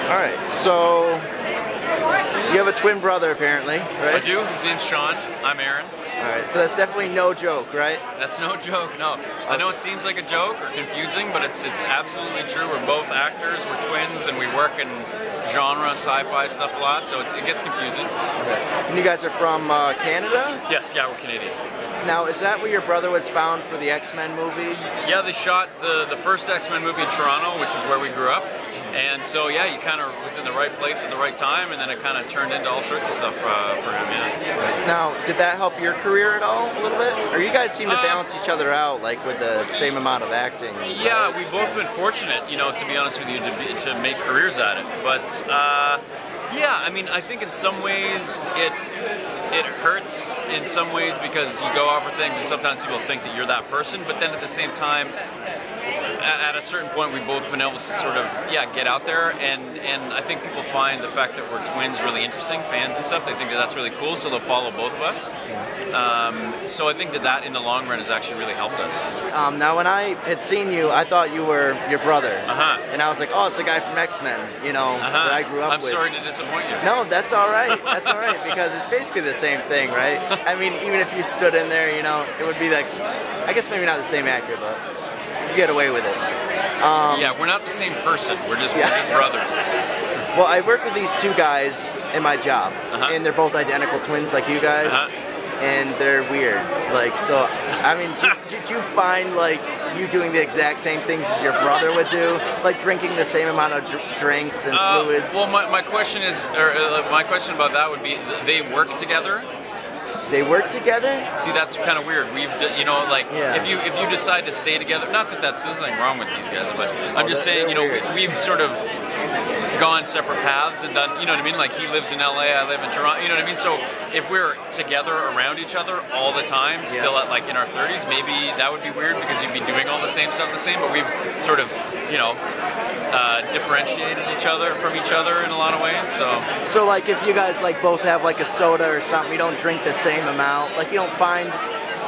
All right, so you have a twin brother apparently, right? I do. His name's Sean. I'm Aaron. All right, so that's definitely no joke, right? That's no joke, no. I know it seems like a joke or confusing, but it's absolutely true. We're both actors, we're twins, and we work in genre, sci-fi stuff a lot, so it gets confusing. Okay. And you guys are from Canada? Yes, yeah, we're Canadian. Now, is that where your brother was found for the X-Men movie? Yeah, they shot the first X-Men movie in Toronto, which is where we grew up. And so, yeah, he kind of was in the right place at the right time, and then it kind of turned into all sorts of stuff for him, yeah. Now, did that help your career at all, a little bit? Or you guys seem to balance each other out, like with the same amount of acting? Yeah, we've both been fortunate, you know, to be honest with you, to make careers at it. But, yeah, I mean, I think in some ways it hurts in some ways because you go out for things and sometimes people think that you're that person, but then at the same time, at a certain point, we've both been able to sort of, yeah, get out there, and I think people find the fact that we're twins really interesting, fans and stuff. They think that that's really cool, so they'll follow both of us. So I think that in the long run has actually really helped us. Now, when I had seen you, I thought you were your brother, and I was like, oh, it's the guy from X-Men, you know, that I grew up with. I'm sorry to disappoint you. No, that's all right. That's all right, because it's basically the same thing, right? I mean, even if you stood in there, you know, it would be like, I guess maybe not the same actor, but you get away with it. Yeah, we're not the same person. We're just brothers. Well, I work with these two guys in my job, and they're both identical twins like you guys, and they're weird. Like, so, I mean, did you find, like, you doing the exact same things as your brother would do? Like, drinking the same amount of drinks and fluids? Well, my question is, my question about that would be, they work together? They work together? See, that's kind of weird. We've, you know, like, if you decide to stay together, not that there's nothing wrong with these guys, but I'm just saying, you know, we've sort of gone separate paths and done, you know what I mean? Like, he lives in LA, I live in Toronto, you know what I mean? So if we're together around each other all the time, still at, like, in our 30s, maybe that would be weird because you'd be doing all the same stuff the same, but we've sort of, you know, differentiated each other from each other in a lot of ways, So like, if you guys, like, both have, like, a soda or something, you don't drink the same amount, like, you don't find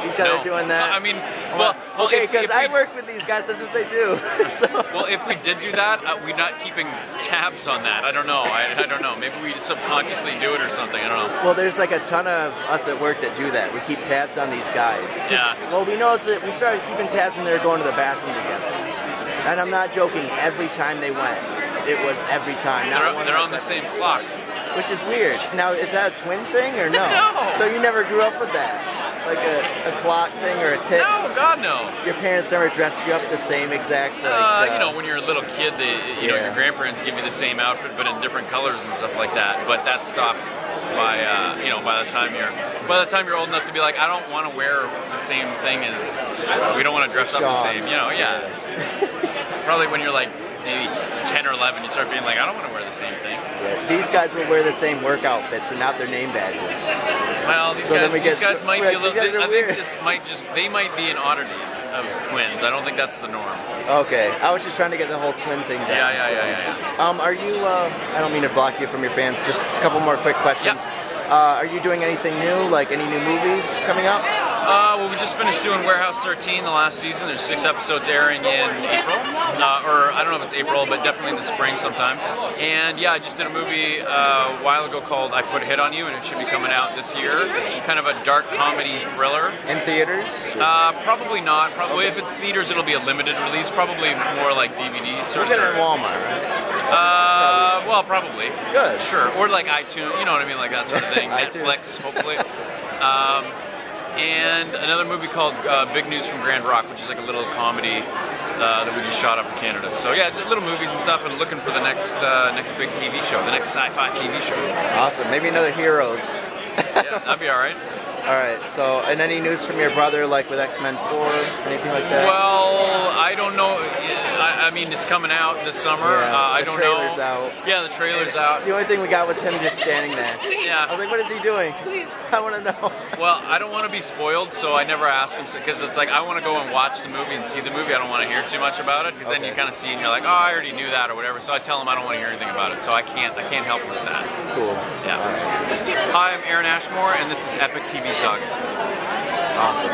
each other doing that? I mean, well okay, because I work with these guys, that's what they do. So. Well, if we did do that, we're not keeping tabs on that. I don't know. I don't know. Maybe we subconsciously do it or something. I don't know. Well, there's like a ton of us at work that do that. We keep tabs on these guys. Yeah. Well, we noticed that we started keeping tabs when they were going to the bathroom together. And I'm not joking, every time they went. It was every time. They're on the same clock. Which is weird. Now, is that a twin thing or no? No! So you never grew up with that? Like a clock thing or a tip? No, God no. Your parents never dressed you up the same exact? You know, when you're a little kid, you know, your grandparents give you the same outfit but in different colors and stuff like that. But that stopped by you know, by the time you're old enough to be like, I don't want to wear the same thing as, we don't want to dress up the same. You know, Probably when you're like maybe 10 or 11, you start being like, I don't want to wear the same thing. Yeah. These guys will wear the same work outfits and not their name badges. Well, these guys might be a little. I think they might be an oddity of twins. I don't think that's the norm. Okay, I was just trying to get the whole twin thing down. Yeah. Are you? I don't mean to block you from your fans. Just a couple more quick questions. Yeah. Are you doing anything new? Like any new movies coming up? Well, we just finished doing Warehouse 13 the last season. There's 6 episodes airing in April, or I don't know if it's April, but definitely in the spring sometime. And yeah, I just did a movie a while ago called I Put a Hit on You, and it should be coming out this year. Kind of a dark comedy thriller. In theaters? Probably not. Probably if it's theaters, it'll be a limited release. Probably more like DVD sort of. We'll get it at Walmart, right? Well, probably. Good. Sure. Or like iTunes, you know what I mean, like that sort of thing. Netflix, hopefully. And another movie called Big News from Grand Rock, which is like a little comedy that we just shot up in Canada. So yeah, little movies and stuff, and looking for the next big TV show, the next sci-fi TV show. Awesome. Maybe another Heroes. Yeah, that'd be all right. All right. So, and any news from your brother, like with X-Men 4, anything like that? Well, I don't know. I mean, it's coming out this summer. I don't know. The trailer's out. Yeah, the trailer's out. The only thing we got was him just standing there. Yeah. I was like, what is he doing? I want to know. Well, I don't want to be spoiled, so I never ask him, because it's like I want to go and watch the movie and see the movie. I don't want to hear too much about it, because then you kind of see and you're like, oh, I already knew that or whatever. So I tell him I don't want to hear anything about it. So I can't help him with that. Cool. Yeah. Hi, I'm AARON Ashmore, and this is Epic TV Saga. Awesome.